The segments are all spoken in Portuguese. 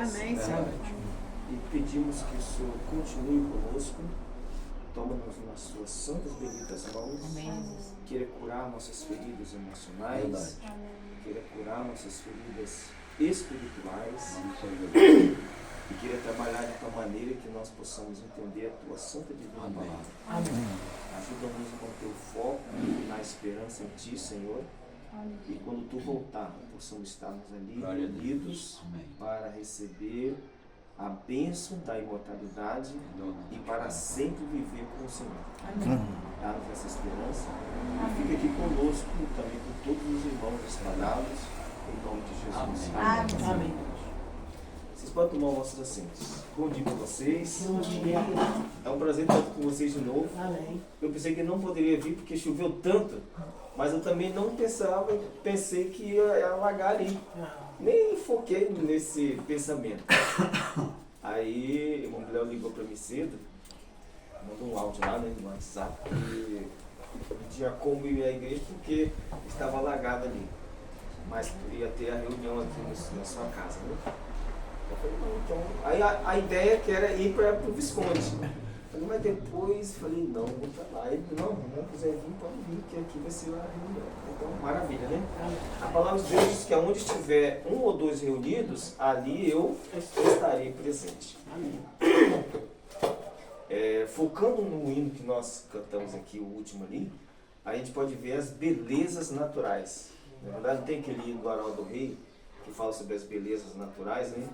Amém, Senhor. E pedimos que o Senhor continue conosco, toma-nos nas suas santas benditas mãos, queira curar nossas feridas emocionais, queira curar nossas feridas espirituais, e queira trabalhar de tal maneira que nós possamos entender a tua santa divina palavra. Ajuda-nos a manter o foco na esperança em ti, Senhor. E quando tu voltar, possamos estarmos ali unidos para receber a bênção da imortalidade e para sempre viver com o Senhor. Dá-nos essa esperança e fica aqui conosco também com todos os irmãos espalhados, em nome de Jesus. Amém. Vocês podem tomar os vossos assentos. Bom dia para vocês. Bom dia. É um prazer estar com vocês de novo. Amém. Eu pensei que não poderia vir porque choveu tanto, mas eu também não pensei que ia alagar ali. Nem foquei nesse pensamento. Aí, o irmão Léo ligou para mim cedo, mandou um áudio lá, né, no WhatsApp, e tinha como ir à igreja porque estava alagado ali. Mas ia ter a reunião aqui na sua casa, né? Eu falei, não, então. Aí a ideia que era ir para o Visconde. Falei, mas depois, falei, não, vou para lá. Ele, não quiser vir, pode vir, que aqui vai ser a reunião. Então, maravilha, né? A palavra de Deus diz que aonde estiver um ou dois reunidos, ali eu estarei presente. Focando no hino que nós cantamos aqui, o último ali, a gente pode ver as belezas naturais. Na verdade, tem aquele hino do Arnaldo Rei, que fala sobre as belezas naturais, né?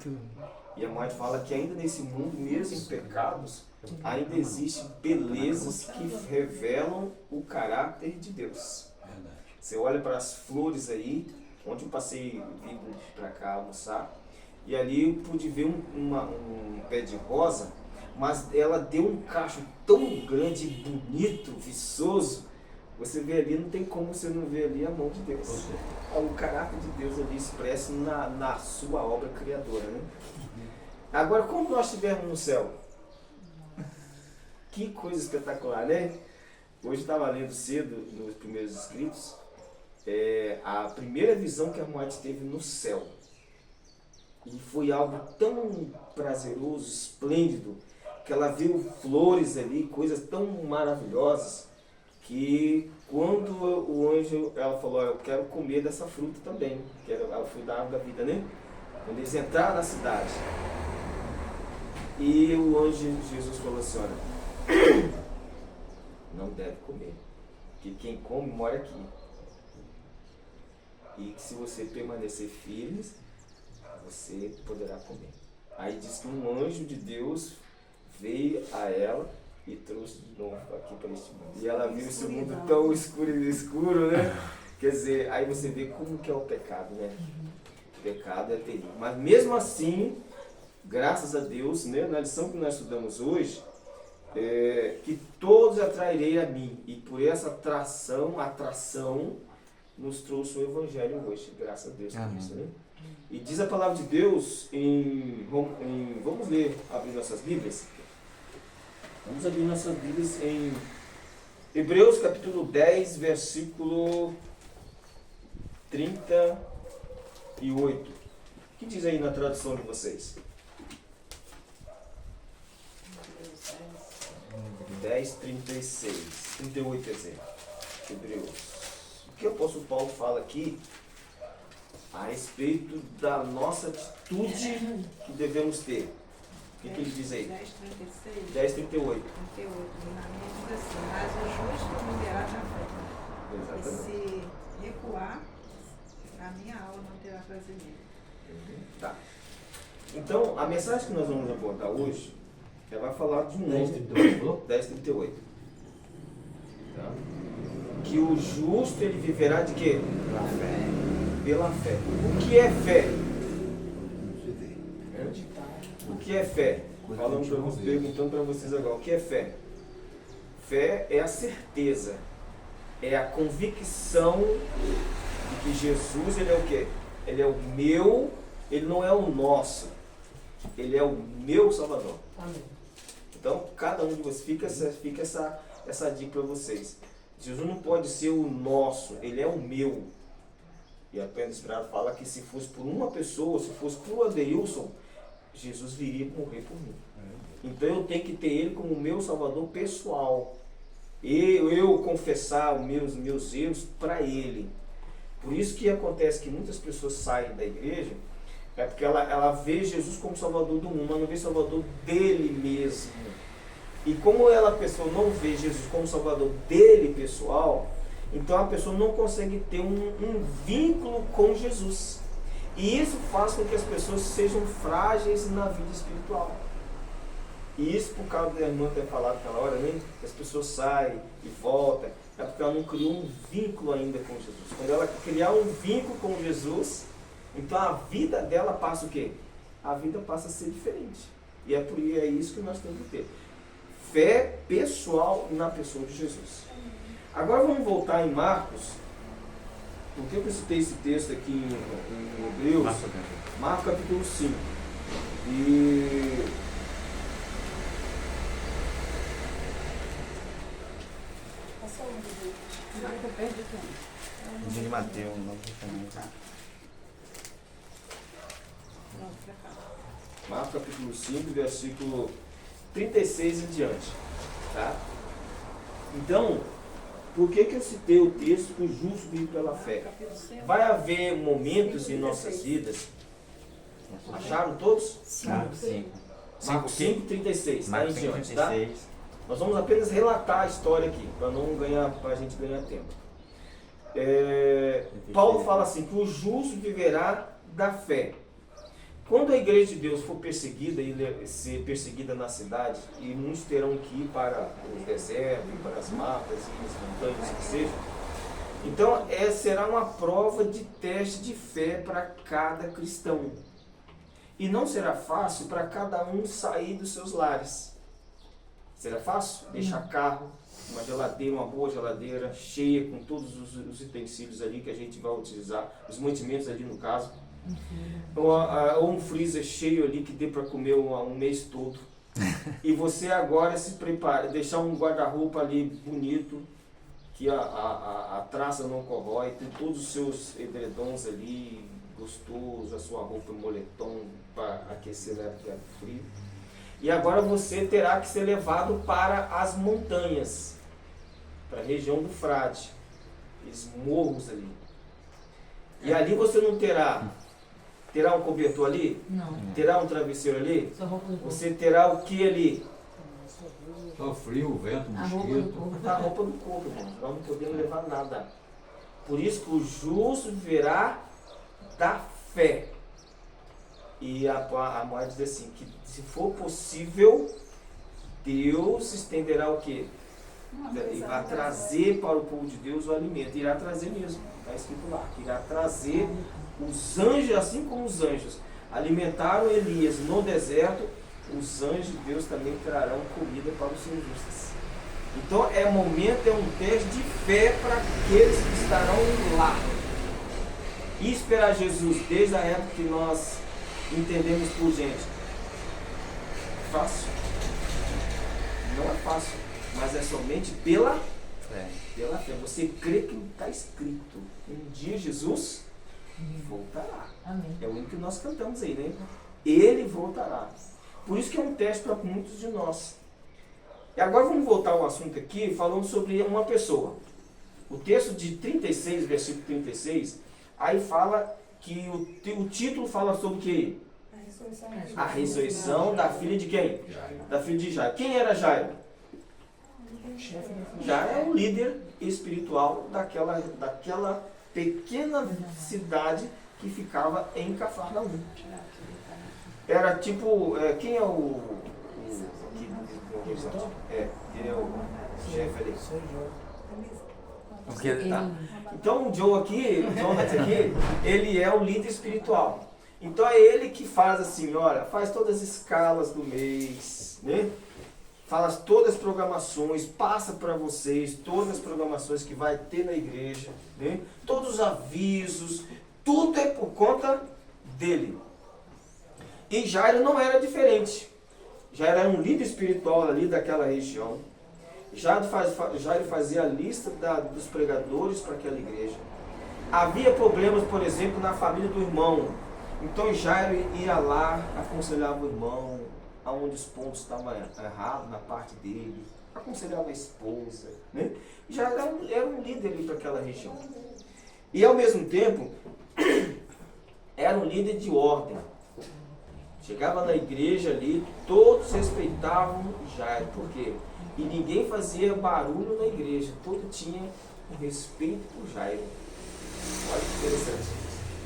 E a mãe fala que ainda nesse mundo, mesmo em pecados, ainda existem belezas que revelam o caráter de Deus. Você olha para as flores aí, onde eu passei vindo para cá almoçar, e ali eu pude ver um pé de rosa, mas ela deu um cacho tão grande, bonito, viçoso. Você vê ali, não tem como você não ver ali a mão de Deus. O caráter de Deus ali expresso na sua obra criadora, né? Agora, como nós estivermos no céu? Que coisa espetacular, né? Hoje estava lendo cedo, nos primeiros escritos, a primeira visão que a Moed teve no céu. E foi algo tão prazeroso, esplêndido, que ela viu flores ali, coisas tão maravilhosas, que quando o anjo, ela falou, eu quero comer dessa fruta também, que era a fruta da árvore da vida, né? Quando eles entraram na cidade, e o anjo Jesus falou assim, olha, não deve comer, porque quem come mora aqui, e que se você permanecer firme, você poderá comer. Aí diz que um anjo de Deus veio a ela e trouxe de novo aqui para este mundo. E ela viu esse mundo tão escuro, né? Quer dizer, aí você vê como que é o pecado, né? O pecado é terrível. Mas mesmo assim, graças a Deus, né, na lição que nós estudamos hoje, que todos atrairei a mim. E por essa atração, nos trouxe o Evangelho hoje. Graças a Deus por isso, né? E diz a palavra de Deus vamos ler, abrir nossas Bíblias. Vamos abrir nossas Bíblias em Hebreus capítulo 10, versículo 38. O que diz aí na tradução de vocês? 10, 36. 38, quer dizer. Hebreus. O que o apóstolo Paulo fala aqui a respeito da nossa atitude que devemos ter? O que ele diz aí? 10:36. 10:38. 38. Na minha diz assim, mas o justo viverá da fé. Exatamente. E se recuar, a minha alma não terá prazer nele. Tá. Então, a mensagem que nós vamos abordar hoje, ela vai falar de um homem. 10:38. Tá? Que o justo ele viverá de quê? Pela fé. Pela fé. O que é fé? O que é fé? Perguntando para vocês agora, o que é fé? Fé é a certeza, é a convicção de que Jesus, ele é o quê? Ele é o meu, ele não é o nosso, ele é o meu Salvador. Amém. Então, cada um de vocês, fica essa dica para vocês. Jesus não pode ser o nosso, ele é o meu. E a Pedro Inspirado fala que se fosse por uma pessoa, se fosse por Adeilson, Jesus viria morrer por mim. Então eu tenho que ter Ele como meu Salvador pessoal. Eu confessar os meus erros para Ele. Por isso que acontece que muitas pessoas saem da igreja, é porque ela vê Jesus como Salvador do mundo, mas não vê Salvador dele mesmo. E como a pessoa não vê Jesus como Salvador dele pessoal, então a pessoa não consegue ter um vínculo com Jesus. E isso faz com que as pessoas sejam frágeis na vida espiritual. E isso por causa da irmã ter falado aquela hora, né? Que as pessoas saem e voltam, é porque ela não criou um vínculo ainda com Jesus. Quando ela criar um vínculo com Jesus, então a vida dela passa o quê? A vida passa a ser diferente. E é isso que nós temos que ter. Fé pessoal na pessoa de Jesus. Agora vamos voltar em Marcos. Por que eu citei esse texto aqui em Hebreus? Marcos capítulo 5. E De Mateus, Novo Testamento. Marcos capítulo 5, versículo 36 em diante. Tá? Então, por que eu citei o texto que o justo vive pela fé? Vai haver momentos em nossas vidas. Acharam todos? Marcos 5. Marcos 5, 36. Tá em Marcos 5, diante, tá? 36. Nós vamos apenas relatar a história aqui, para a gente ganhar tempo. Paulo fala assim, que o justo viverá da fé. Quando a igreja de Deus for perseguida e ser perseguida na cidade, e muitos terão que ir para os desertos, para as matas e as montanhas que sejam, então será uma prova de teste de fé para cada cristão. E não será fácil para cada um sair dos seus lares. Será fácil? Deixar carro, uma geladeira, uma boa geladeira, cheia com todos os utensílios ali que a gente vai utilizar, os mantimentos ali no caso. Ou um freezer cheio ali que dê para comer um mês todo. E você agora se prepara, deixar um guarda-roupa ali bonito, que a traça não corrói, tem todos os seus edredons ali, gostoso, a sua roupa moletom para aquecer na época frio. E agora você terá que ser levado para as montanhas, para a região do Frade, aqueles morros ali. E ali você não terá um cobertor ali? Não. Terá um travesseiro ali? Só roupa do corpo. Você terá o que ali? Só frio, vento, A roupa do mosquito. corpo. A roupa do corpo, irmão. Nós não podemos levar nada. Por isso que o justo viverá da fé. E a Moed diz assim, que se for possível, Deus estenderá o quê? E vai trazer para o povo de Deus o alimento. Irá trazer mesmo. Está escrito lá. Que irá trazer os anjos, assim como os anjos alimentaram Elias no deserto, os anjos de Deus também trarão comida para os seus justos. Então é um teste de fé para aqueles que estarão lá. E esperar Jesus desde a época que nós entendemos por gente. Fácil? Não é fácil, mas é somente pela fé. Você crê que está escrito. Um dia Jesus voltará. Amém. É o único que nós cantamos aí, né? Ele voltará. Por isso que é um teste para muitos de nós. E agora vamos voltar ao assunto aqui, falando sobre uma pessoa. O texto de 36, versículo 36, aí fala que o título fala sobre o quê? A ressurreição da filha de quem? Da filha de Jairo. Quem era Jairo? Jairo é o líder espiritual daquela pequena cidade que ficava em Cafarnaum. Era tipo, quem é o ele é o chefe ali. Porque, tá. Então o Jonathan aqui, ele é o líder espiritual. Então é ele que faz assim, olha, faz todas as escalas do mês, né? Faz todas as programações, passa para vocês todas as programações que vai ter na igreja, né? Todos os avisos, tudo é por conta dele. E Jairo não era diferente. Jairo era um líder espiritual ali daquela região. Jairo fazia a lista dos pregadores para aquela igreja. Havia problemas, por exemplo, na família do irmão. Então Jairo ia lá, aconselhava o irmão, aonde os pontos estavam errados na parte dele, aconselhava a esposa, né? Já era um líder ali para aquela região. E ao mesmo tempo, era um líder de ordem. Chegava na igreja ali, todos respeitavam Jairo. Por quê? E ninguém fazia barulho na igreja, todo tinha um respeito por Jairo. Olha que interessante.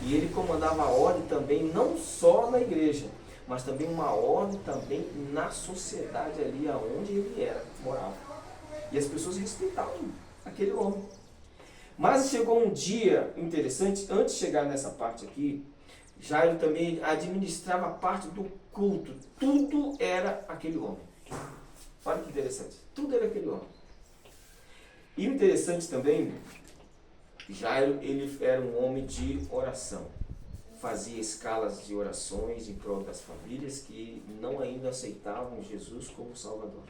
E ele comandava a ordem também, não só na igreja, mas também uma ordem também na sociedade ali aonde ele morava. E as pessoas respeitavam aquele homem. Mas chegou um dia interessante, antes de chegar nessa parte aqui, Jairo também administrava a parte do culto. Tudo era aquele homem. Olha que interessante. Tudo era aquele homem. E o interessante também, Jairo, ele era um homem de oração. Fazia escalas de orações em prol das famílias que não ainda aceitavam Jesus como Salvador.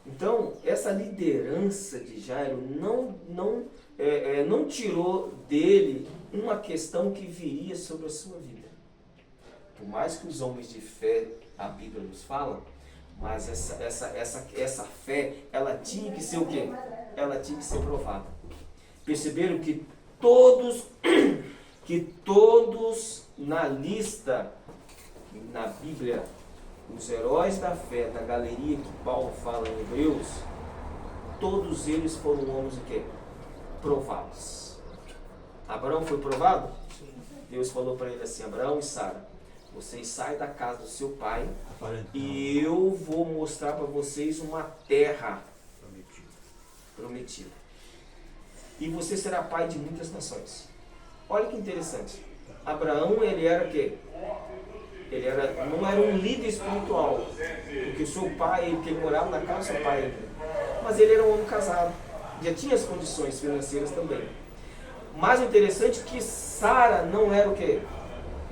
Então, essa liderança de Jairo não tirou dele uma questão que viria sobre a sua vida. Por mais que os homens de fé, a Bíblia nos fala, mas essa fé, ela tinha que ser o quê? Ela tinha que ser provada. Perceberam que todos na lista, na Bíblia, os heróis da fé, da galeria que Paulo fala em Hebreus, todos eles foram homens o quê? Provados. Abraão foi provado? Deus falou para ele assim: Abraão e Sara, vocês saem da casa do seu pai e eu vou mostrar para vocês uma terra prometida. E você será pai de muitas nações. Olha que interessante. Abraão, ele era o quê? Não era um líder espiritual, porque o seu pai, ele morava na casa do seu pai, mas ele era um homem casado, já tinha as condições financeiras também. Mas o interessante é que Sara não era o quê?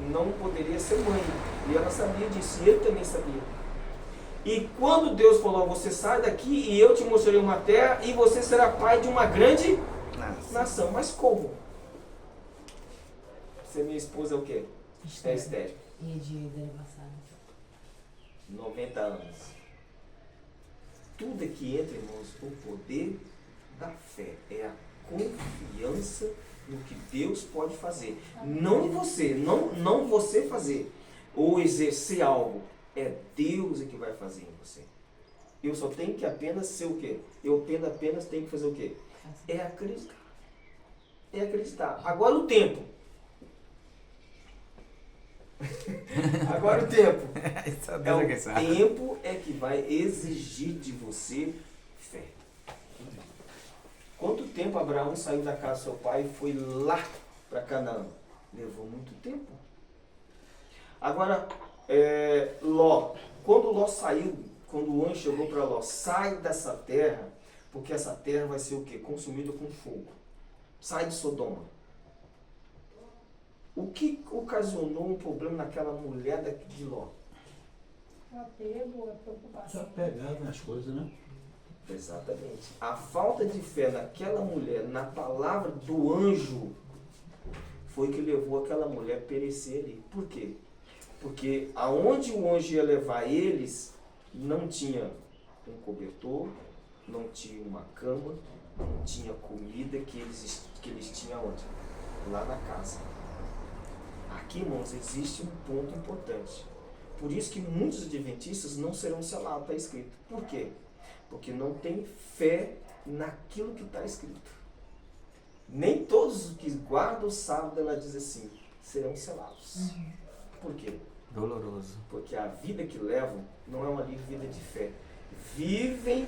Não poderia ser mãe, e ela sabia disso, e ele também sabia. E quando Deus falou: você sai daqui e eu te mostrarei uma terra e você será pai de uma grande nação. Mas como? Você, minha esposa, é o quê? É estéril. E de aniversário? 90 anos. Tudo aqui entra, irmãos, o poder da fé. É a confiança no que Deus pode fazer. Não você, não você fazer ou exercer algo. É Deus que vai fazer em você. Eu só tenho que apenas ser o quê? Eu apenas tenho que fazer o quê? É acreditar. É acreditar. Agora o tempo. Agora o tempo. O tempo é que vai exigir de você fé. Quanto tempo Abraão saiu da casa do seu pai e foi lá para Canaã? Levou muito tempo. Agora, Ló. Quando Ló saiu, quando o anjo chegou para Ló: sai dessa terra, porque essa terra vai ser o quê? Consumida com fogo. Sai de Sodoma. O que ocasionou um problema naquela mulher de Ló? O apego, a preocupação. Só pegar nas coisas, né? Exatamente. A falta de fé naquela mulher, na palavra do anjo, foi que levou aquela mulher a perecer ali. Por quê? Porque aonde o anjo ia levar eles, não tinha um cobertor, não tinha uma cama, não tinha comida que eles tinham onde? Lá na casa. Aqui, irmãos, existe um ponto importante. Por isso que muitos adventistas não serão selados, está escrito. Por quê? Porque não tem fé naquilo que está escrito. Nem todos os que guardam o sábado, ela diz assim, serão selados. Por quê? Doloroso. Porque a vida que levam não é uma vida de fé. Vivem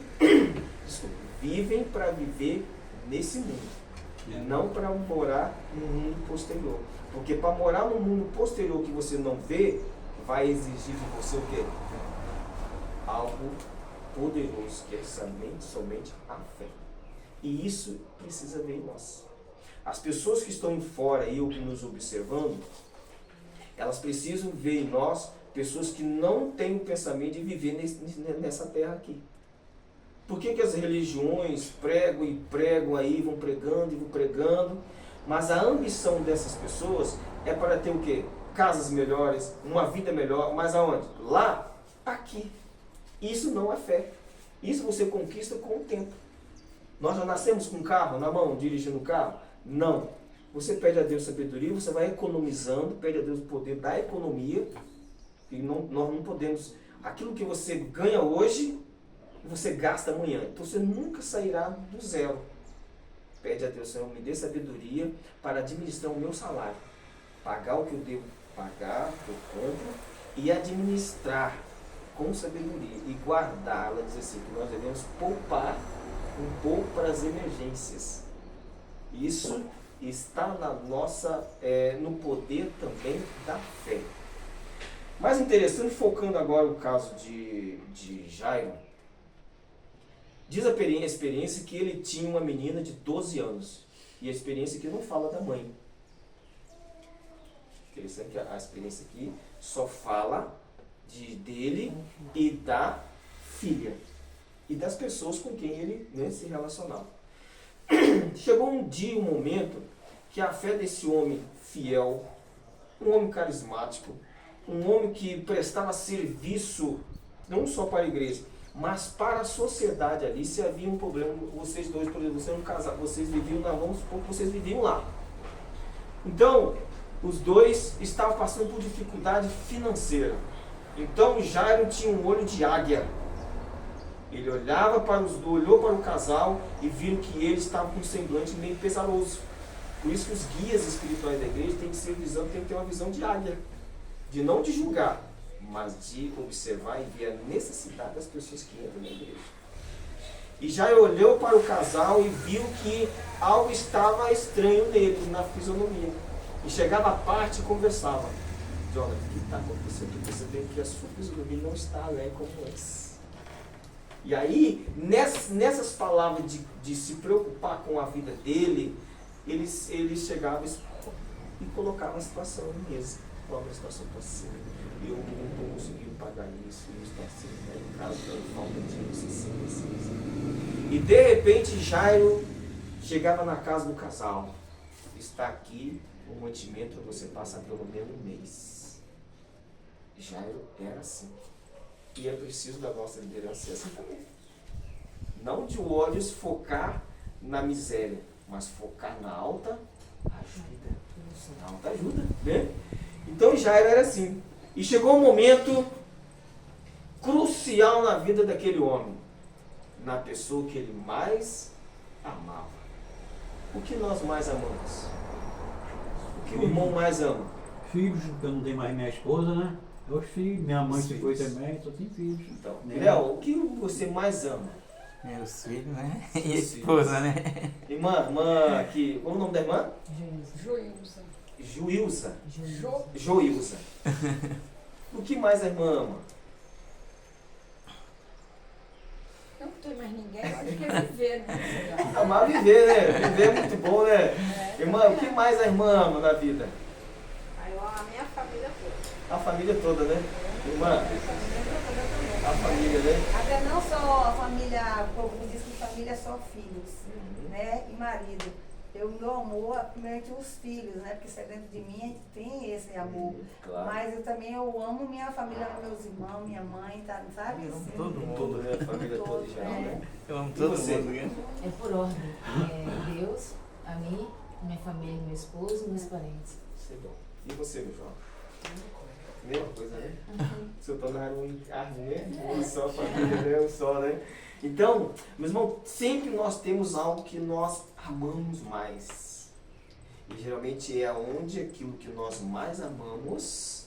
para viver nesse mundo. Não para morar no mundo posterior. Porque para morar no mundo posterior que você não vê, vai exigir de você o quê? Algo poderoso, que é somente a fé. E isso precisa ver em nós. As pessoas que estão em fora e nos observando, elas precisam ver em nós pessoas que não têm o pensamento de viver nessa terra aqui. Por que as religiões pregam aí, vão pregando, mas a ambição dessas pessoas é para ter o quê? casas melhores, uma vida melhor, mas aonde? Lá, aqui. Isso não é fé. Isso você conquista com o tempo. Nós já nascemos com um carro na mão, dirigindo o carro? Não. Você pede a Deus sabedoria, você vai economizando, pede a Deus o poder da economia. E nós não podemos... Aquilo que você ganha hoje, você gasta amanhã. Então você nunca sairá do zero. Pede a Deus, Senhor, me dê sabedoria para administrar o meu salário. Pagar o que eu devo pagar, o que eu compro, e administrar com sabedoria. E guardar, ela diz assim, que nós devemos poupar um pouco para as emergências. Isso está na nossa, no poder também da fé. Mais interessante, focando agora o caso de Jairo, diz a experiência que ele tinha uma menina de 12 anos. E a experiência aqui não fala da mãe. Interessante que a experiência aqui só fala dele e da filha. E das pessoas com quem ele, né, se relacionava. Chegou um dia, um momento, que a fé desse homem fiel, um homem carismático, um homem que prestava serviço não só para a igreja, mas para a sociedade ali. Se havia um problema, vocês dois, por exemplo, você não casado, vocês viviam na, vamos supor que vocês viviam lá. Então, os dois estavam passando por dificuldade financeira. Então, Jairo tinha um olho de águia. Ele olhava olhou para o casal e viu que ele estava com um semblante meio pesaroso. Por isso que os guias espirituais da igreja têm que ter uma visão de águia. De não de julgar, mas de observar e ver a necessidade das pessoas que entram na igreja. E Jairo olhou para o casal e viu que algo estava estranho nele, na fisionomia. E chegava à parte e conversava. Jonathan, o que está acontecendo? Estou percebendo que a sua fisionomia não está alegre como antes. E aí, nessas palavras de se preocupar com a vida dele, ele chegava e colocava a situação em mesa. Qual a situação está assim? Eu não estou conseguindo pagar isso está assim, né? Em casa falta disso, assim. E de repente Jairo chegava na casa do casal. Está aqui o mantimento para você passar pelo menos um mês. Jairo era assim. E é preciso da nossa liderança ser assim também. Não de olhos focar na miséria, mas focar na alta ajuda. Na alta ajuda, né? Então Jairo era assim. E chegou um momento crucial na vida daquele homem. Na pessoa que ele mais amava. O que nós mais amamos? O que o irmão mais ama? Filhos, porque eu não tenho mais minha esposa, né? Os filhos, minha mãe Os se foi filhos. também, só tem filhos. Então, Né? Léo, o que você mais ama? Meus filhos, né? Seus E a esposa, né? Irmã, aqui, qual é o nome da irmã? Joilza. Juilza. Jo. Joilza. O que mais a irmã ama? Eu não tenho mais ninguém, eu acho que é viver, né? Amar viver, né? Viver é muito bom, né? Irmã, o que mais a irmã ama na vida? Aí eu amo a minha família toda. A família toda, né? Irmã, a família, né? Até não só a família, o povo diz que família é só filhos, né? E marido. Meu amor, primeiramente os filhos, né? Porque se é dentro de mim, a gente tem esse amor. Claro. Mas eu amo minha família, meus irmãos, minha mãe, tá, sabe? Eu amo Assim, todo mundo. Todo, né? A família toda em geral, né? Eu amo E todo você? mundo, né? É por ordem. É Deus, a mim, minha família, meu esposo e meus parentes. Isso é bom. E você, meu João? Mesma coisa, né? Se eu tornar um carne, né? Um só família, né? Um só, né? Então, meu irmão, sempre nós temos algo que nós amamos mais. E geralmente é onde aquilo que nós mais amamos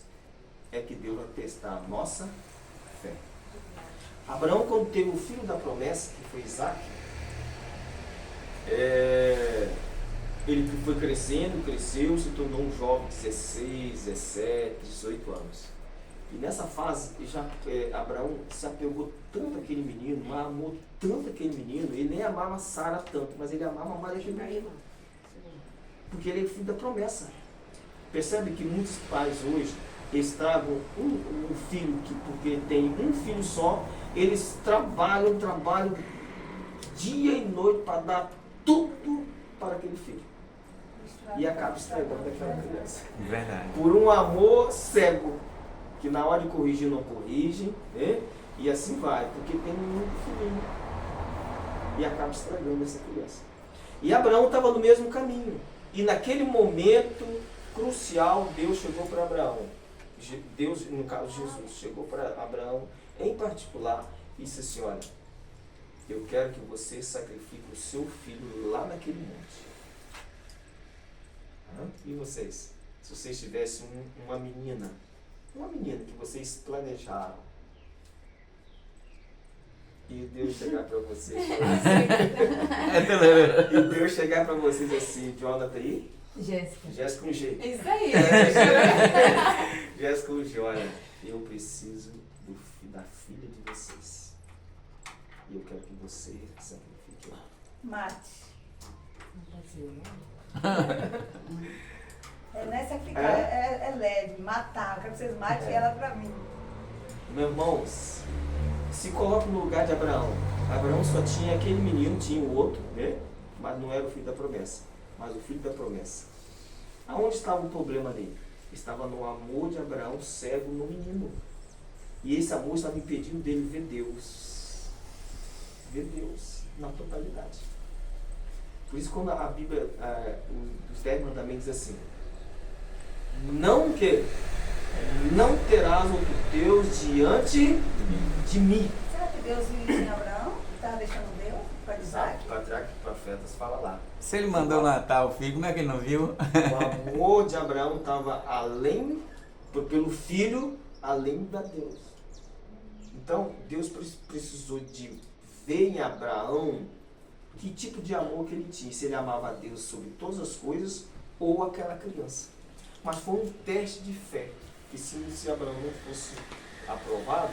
é que Deus vai testar a nossa fé. Abraão, quando teve o filho da promessa, que foi Isaac, ele foi crescendo, cresceu, se tornou um jovem de 16, 17, 18 anos. E nessa fase, Abraão se apegou tanto àquele menino, mas amou tanto aquele menino, ele nem amava Sara tanto, mas ele amava mais aquele menino. Porque ele é filho da promessa. Percebe que muitos pais hoje estragam um filho, porque tem um filho só, eles trabalham dia e noite para dar tudo para aquele filho. e acaba estragando aquela criança. Verdade. Por um amor cego, que na hora de corrigir não corrige, né? E assim vai, porque tem um filhinho. E acaba estragando essa criança. E Abraão estava no mesmo caminho. E naquele momento crucial, Deus chegou para Abraão. Deus, no caso Jesus, chegou para Abraão em particular e disse assim: olha, eu quero que você sacrifique o seu filho lá naquele monte. E vocês? Se vocês tivessem uma menina que vocês planejaram, e Deus chegar para vocês e Deus chegar para vocês assim: Jonathan aí? Jéssica. Jéssica com G. Isso aí. Jéssica com G, olha, eu preciso da filha de vocês. E eu quero que você sacrifique ela. Mate. Não pode ser, né? Não é sacrificar, é leve, matar. Eu quero que vocês matem ela pra mim. Meus irmãos, se coloca no lugar de Abraão. Abraão só tinha aquele menino, tinha o outro, né? Mas não era o filho da promessa, mas o filho da promessa. Aonde estava o problema dele? Estava no amor de Abraão cego no menino. E esse amor estava impedindo dele ver Deus. Ver Deus na totalidade. Por isso, quando a Bíblia, os 10 mandamentos diz assim: não terás outro Deus diante de mim. Será que Deus vive em Abraão? Estava deixando Deus para Isaac? O patriarca e profetas fala lá. Se ele mandou matar o filho, como é que ele não viu? O amor de Abraão estava além, pelo filho, além da Deus. Então, Deus precisou de ver em Abraão que tipo de amor que ele tinha. Se ele amava a Deus sobre todas as coisas ou aquela criança. Mas foi um teste de fé. Que se Abraão não fosse aprovado,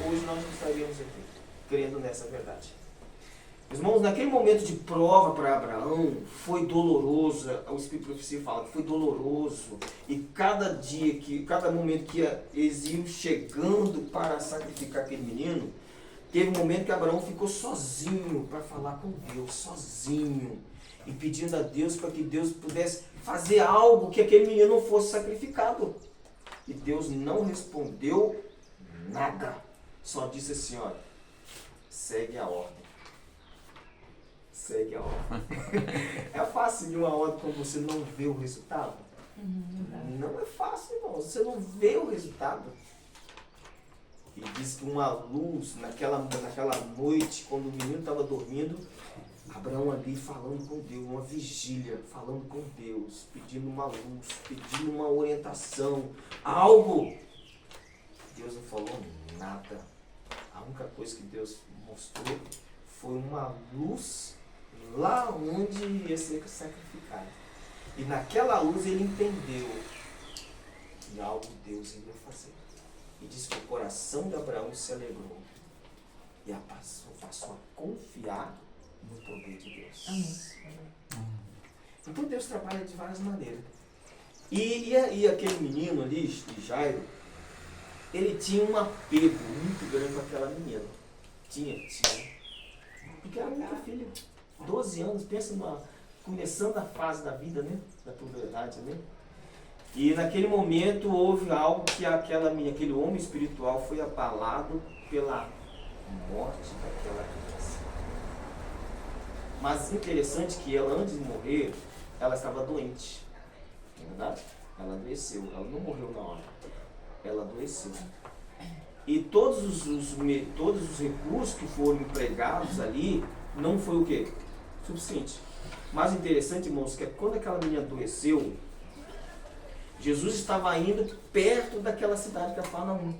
hoje nós não estaríamos aqui, crendo nessa verdade. Irmãos, naquele momento de prova para Abraão, foi doloroso. O Espírito de Profecia fala que foi doloroso. E cada momento que eles iam chegando para sacrificar aquele menino, teve um momento que Abraão ficou sozinho para falar com Deus, sozinho. E pedindo a Deus para que Deus pudesse fazer algo que aquele menino não fosse sacrificado. E Deus não respondeu nada. Só disse assim: olha, segue a ordem. Segue a ordem. É fácil seguir uma ordem quando você não vê o resultado? Não é fácil, irmão. Você não vê o resultado. E diz que uma luz, naquela noite, quando o menino estava dormindo, Abraão ali falando com Deus, uma vigília, falando com Deus, pedindo uma luz, pedindo uma orientação, algo. Deus não falou nada. A única coisa que Deus mostrou foi uma luz lá onde ia ser sacrificado. E naquela luz ele entendeu que algo Deus ia fazer. E disse que o coração de Abraão se alegrou. E passou a confiar no poder de Deus. Amém. Então Deus trabalha de várias maneiras. E aquele menino ali, de Jairo, ele tinha um apego muito grande com aquela menina. Tinha. Porque era a única filha. 12 anos, pensa começando a fase da vida, né? Da puberdade, né? E naquele momento houve algo que aquele homem espiritual foi abalado pela morte daquela criança. Mas interessante que ela, antes de morrer, ela estava doente. Não é verdade? Ela adoeceu. Ela não morreu na hora. Ela adoeceu. E todos os recursos que foram empregados ali, não foi o quê? Suficiente. Mas interessante, irmãos, que quando aquela menina adoeceu, Jesus estava indo perto daquela cidade, Cafarnaum.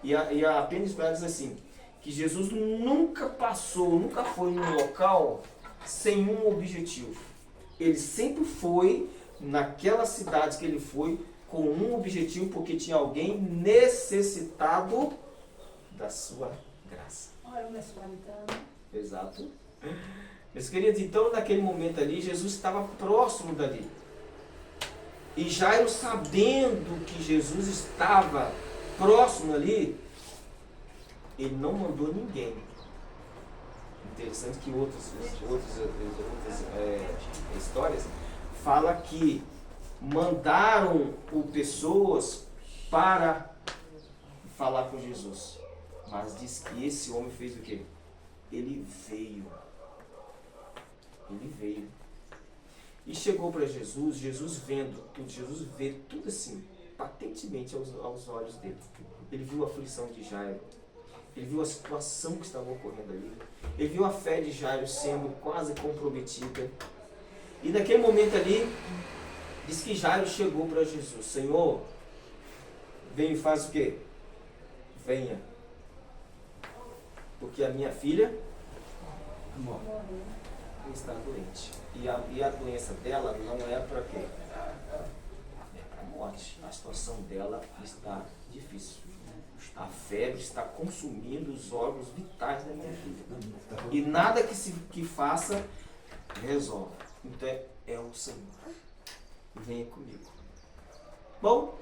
E a Pentecoste diz assim, que Jesus nunca foi num local sem um objetivo. Ele sempre foi naquela cidade que ele foi com um objetivo, porque tinha alguém necessitado da sua graça. Olha o meu samaritano. Exato. Meus queridos, então naquele momento ali, Jesus estava próximo dali. E Jairo, sabendo que Jesus estava próximo ali, ele não mandou ninguém. Interessante que outras histórias fala que mandaram pessoas para falar com Jesus. Mas diz que esse homem fez o quê? Ele veio. Ele veio. E chegou para Jesus, Jesus vendo tudo, Jesus vê tudo assim, patentemente aos olhos dele. Ele viu a aflição de Jairo. Ele viu a situação que estava ocorrendo ali. Ele viu a fé de Jairo sendo quase comprometida. E naquele momento ali, diz que Jairo chegou para Jesus. Senhor, vem e faz o quê? Venha. Porque a minha filha está doente. E a doença dela não é para quê? É para a morte. A situação dela está difícil. A febre está consumindo os órgãos vitais da minha filha. E nada que faça resolve. Então é o Senhor. Venha comigo. Bom,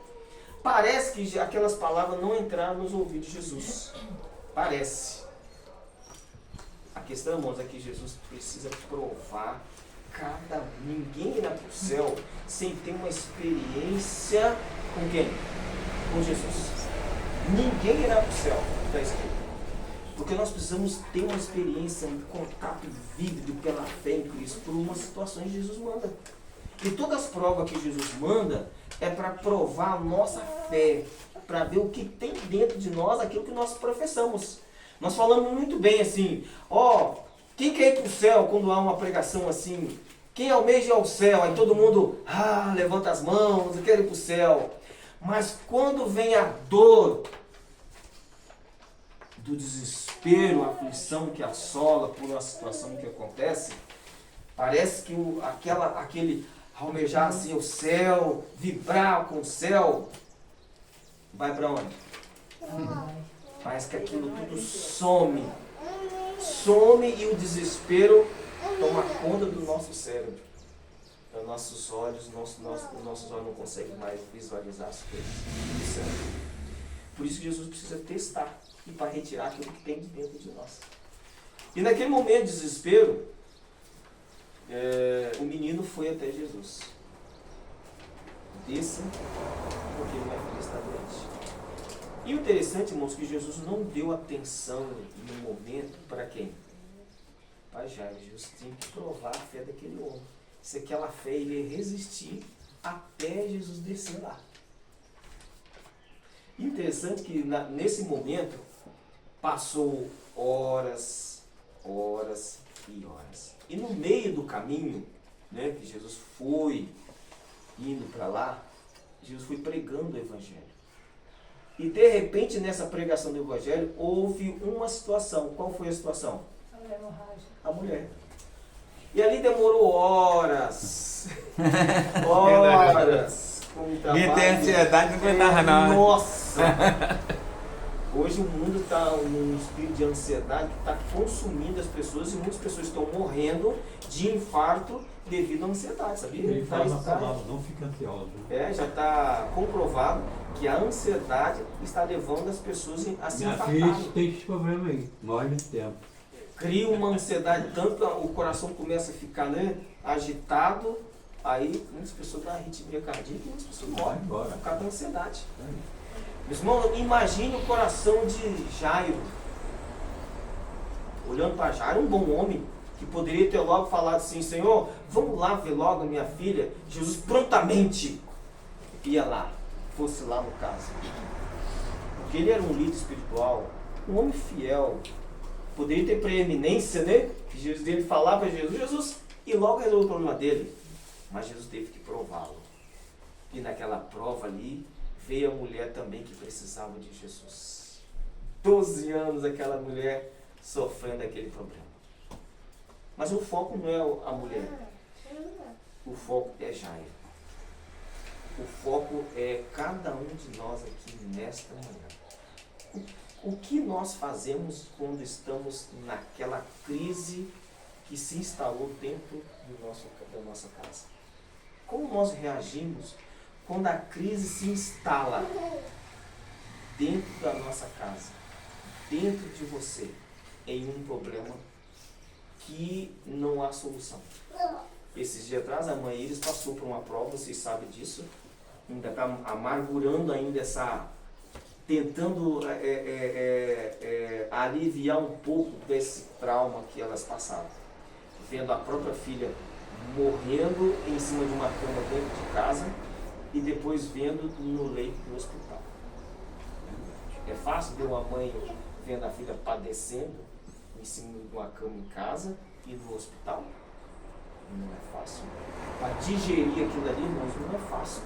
parece que aquelas palavras não entraram nos ouvidos de Jesus. Parece. A questão, irmãos, é que Jesus precisa provar cada um. Ninguém irá para o céu sem ter uma experiência com quem? Com Jesus. Ninguém irá para o céu, está escrito. Porque nós precisamos ter uma experiência, um contato vívido pela fé em Cristo, por umas situações que Jesus manda. E todas as provas que Jesus manda é para provar a nossa fé, para ver o que tem dentro de nós, aquilo que nós professamos. Nós falamos muito bem assim, quem quer ir para o céu quando há uma pregação assim? Quem almeja ir ao céu? Aí todo mundo, levanta as mãos, eu quero ir para o céu. Mas quando vem a dor do desespero, a aflição que assola por uma situação que acontece, parece que aquele almejar assim o céu, vibrar com o céu, vai para onde? Parece que aquilo tudo some e o desespero toma conta do nosso cérebro. Então, nossos olhos não conseguem mais visualizar as coisas do céu. Por isso que Jesus precisa testar e para retirar aquilo que tem de dentro de nós. E naquele momento de desespero, o menino foi até Jesus. Desça, porque minha filha está doente. E o interessante, irmãos, que Jesus não deu atenção no momento para quem? Para Jairo. Jesus tinha que provar a fé daquele homem. Se aquela fé ele ia resistir até Jesus descer lá. E interessante que nesse momento passou horas e horas. E no meio do caminho, né, que Jesus foi indo para lá, Jesus foi pregando o Evangelho. E de repente nessa pregação do Evangelho houve uma situação. Qual foi a situação? A mulher. E ali demorou horas. Quem tem ansiedade não aguentava não. Nossa! Hoje o mundo está num espírito de ansiedade que está consumindo as pessoas e muitas pessoas estão morrendo de infarto devido à ansiedade, sabia? Ele fala na palavra, não fica ansioso. Já está comprovado que a ansiedade está levando as pessoas a se Minha filha infartarem. tem esse problema aí, morre muito tempo. Cria uma ansiedade, tanto o coração começa a ficar agitado, aí muitas pessoas dão arritmia cardíaca e muitas pessoas morrem por causa da ansiedade. Meus irmãos, imagine o coração de Jairo. Olhando para Jairo, um bom homem, que poderia ter logo falado assim, Senhor, vamos lá ver logo a minha filha. Jesus prontamente ia lá, fosse lá no caso. Porque ele era um líder espiritual, um homem fiel. Poderia ter preeminência, né? Que Jesus dele falar para Jesus e logo resolver o problema dele. Mas Jesus teve que prová-lo. E naquela prova ali, veio a mulher também que precisava de Jesus. 12 anos aquela mulher sofrendo aquele problema. Mas o foco não é a mulher. O foco é Jairo. O foco é cada um de nós aqui nesta manhã. O que nós fazemos quando estamos naquela crise que se instalou dentro da nossa casa? Como nós reagimos quando a crise se instala dentro da nossa casa, dentro de você, em um problema que não há solução? Esses dias atrás, a mãe Iris passou por uma prova, vocês sabem disso. Ainda está amargurando ainda essa... Tentando aliviar um pouco desse trauma que elas passaram. Vendo a própria filha morrendo em cima de uma cama dentro de casa e depois vendo no leito do hospital. É fácil ver uma mãe vendo a filha padecendo em cima de uma cama em casa e no hospital? Não é fácil. Para digerir aquilo ali, irmãos, não é fácil.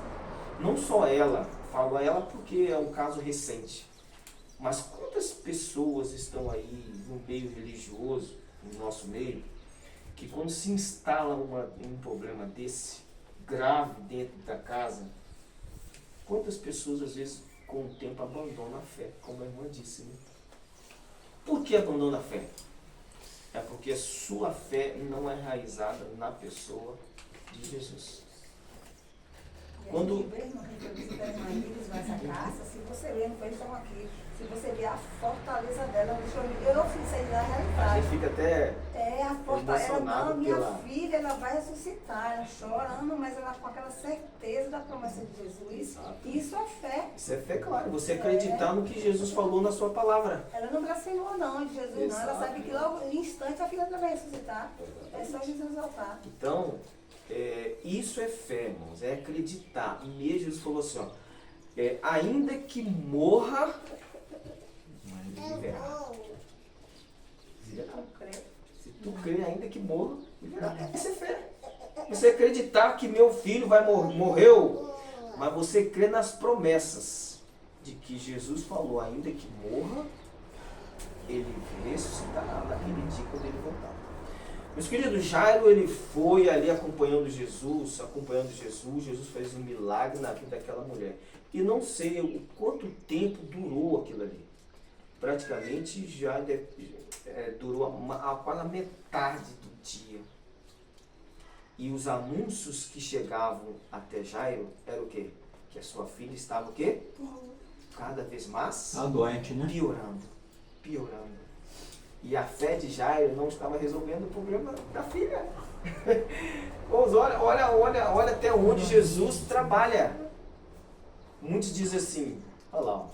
Não só ela, falo a ela porque é um caso recente, mas quantas pessoas estão aí no meio religioso, no nosso meio, que quando se instala um problema desse, grave dentro da casa, quantas pessoas às vezes com o tempo abandonam a fé, como a irmã disse, né? Por que abandona a fé? É porque a sua fé não é enraizada na pessoa de Jesus. Quando... E a gente vê, irmão, que a gente visita a irmã Iris nessa casa, se você vê, não foi só aqui, se você vê a fortaleza dela, eu não fiz isso aí na A realidade. gente fica até A fortaleza, ela emocionado não, minha pela... filha, ela vai ressuscitar, ela chorando, mas ela com aquela certeza da promessa de Jesus. Isso é fé. Isso é fé, claro. Você acreditar no que Jesus falou na sua palavra. Ela não blasfemou não de Jesus, não. Ela sabe que logo em instante a filha dela vai ressuscitar. É só Jesus exaltar. Então, isso é fé, irmãos. É acreditar. E Jesus falou assim, ó, ainda que morra, mas viverá. Se tu crê, ainda que morra, viverá. Isso é fé. Você acreditar que meu filho vai morreu, mas você crê nas promessas de que Jesus falou, ainda que morra, ele ressuscitará naquele dia quando ele voltar. Meus queridos, Jairo, ele foi ali acompanhando Jesus, Jesus fez um milagre na vida daquela mulher. E não sei o quanto tempo durou aquilo ali. Praticamente já durou quase a metade do dia. E os anúncios que chegavam até Jairo eram o quê? Que a sua filha estava o quê? Cada vez mais Tá doente, né? piorando. E a fé de Jairo não estava resolvendo o problema da filha. Olha até onde Jesus trabalha. Muitos dizem assim, olha lá,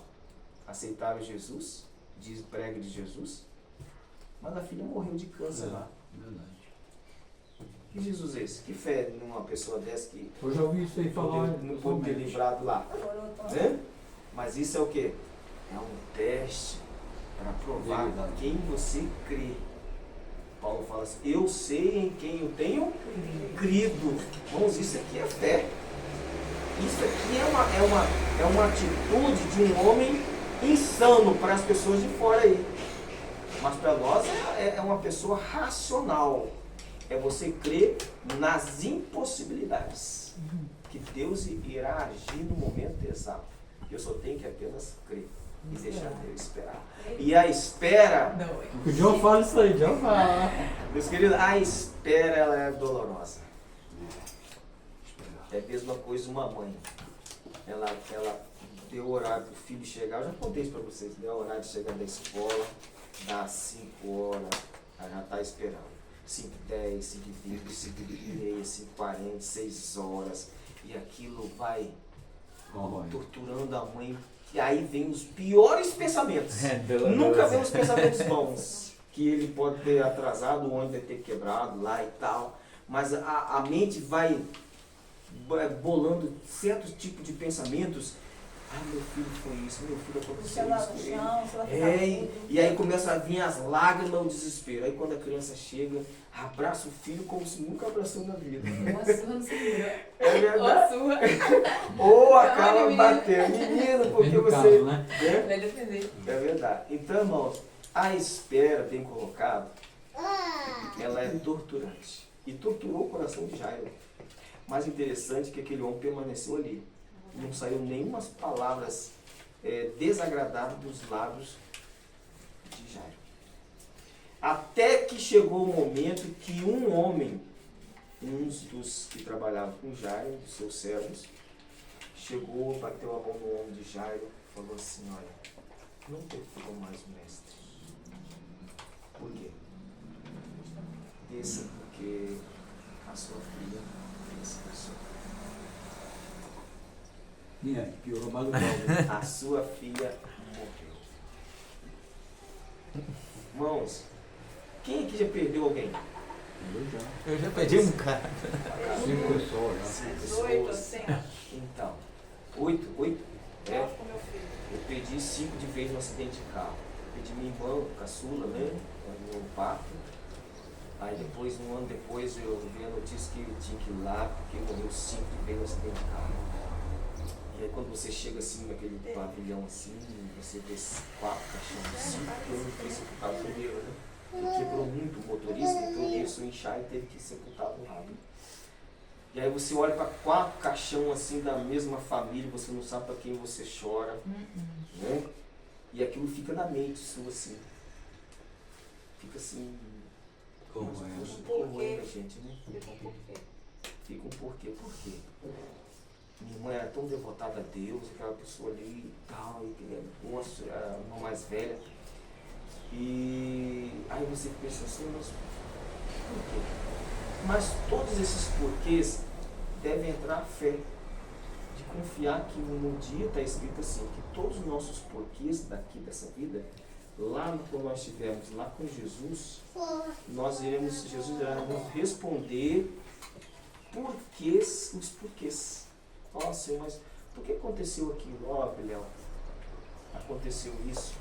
aceitaram Jesus, diz prega de Jesus, mas a filha morreu de câncer lá. Verdade. Que Jesus é esse? Que fé numa pessoa dessa que Eu já ouvi isso aí falar. não pode ter livrado lá? Né? Mas isso é o quê? É um teste para provar quem você crê. Paulo fala assim, eu sei em quem eu tenho crido. Irmãos, isso aqui é fé. Isso aqui é uma atitude de um homem insano para as pessoas de fora aí. Mas para nós é uma pessoa racional. É você crer nas impossibilidades. Que Deus irá agir no momento exato. Eu só tenho que apenas crer e deixar Deus esperar. E a espera... O John fala isso aí, John fala. Meus queridos, a espera ela é dolorosa. É a mesma coisa uma mãe. Ela deu o horário para o filho chegar. Eu já contei isso para vocês. Deu o horário de chegar da escola, dá 5 horas, ela já está esperando. 5h10, 5h20, 5h30, 5h40, 6 horas. E aquilo vai torturando a mãe. E aí vem os piores pensamentos. Nunca vem os pensamentos bons. Que ele pode ter atrasado, o ônibus vai ter quebrado lá e tal. Mas a mente vai bolando certos tipos de pensamentos. Ah, meu filho foi isso, meu filho aconteceu isso com ele. E aí começa a vir as lágrimas, o desespero. Aí quando a criança chega, abraça o filho como se nunca abraçou na vida. Uma surra no seguro. É verdade. Uma surra. Ou acaba batendo. Menino, porque No você... caso, né? Vai defender. É verdade. Então, irmãos, a espera, bem colocado, ela é torturante. E torturou o coração de Jairo. Mais interessante que aquele homem permaneceu ali. Não saiu nenhuma palavras desagradáveis dos lábios de Jairo. Até que chegou o momento que um homem, um dos que trabalhava com Jairo, dos seus servos, chegou, bateu a mão no ombro de Jairo e falou assim, olha, não perturba mais o mestre. Por quê? Desça, porque a sua filha desencarnou. E aí, piorou mais o mal. A sua filha morreu. Irmãos, quem aqui já perdeu alguém? Eu já perdi um cara. 5 pessoas já. 5 18, pessoas. assim, Então, 8? É. com meu filho. Eu perdi 5 de vez no acidente de carro. Perdi minha irmã, caçula, né? No parto. Aí depois, um ano depois, eu vi a notícia que eu tinha que ir lá, porque morreu 5 de vez no acidente de carro. E aí quando você chega assim naquele pavilhão assim, você vê 4 caixões, 5, eu não fui sepultado primeiro, né? Ele quebrou muito o motorista, então ele o inchar e teve que ser sepultado rápido. E aí você olha para 4 caixões assim da mesma família, você não sabe para quem você chora, né? E aquilo fica na mente sua assim. Fica assim. Como mas, é? poxa, Por como quê? é, gente, né? Fica um porquê. Fica um porquê, por quê? Minha irmã era tão devotada a Deus, aquela pessoa ali e tal, e nossa, a irmã mais velha. E aí você pensa assim, mas por quê? Mas todos esses porquês devem entrar a fé, de confiar que no dia está escrito assim, que todos os nossos porquês daqui dessa vida, lá quando nós estivermos lá com Jesus, Jesus irá nos responder os porquês. Ó Senhor, mas por que aconteceu aquilo? Ó, Beléu, aconteceu isso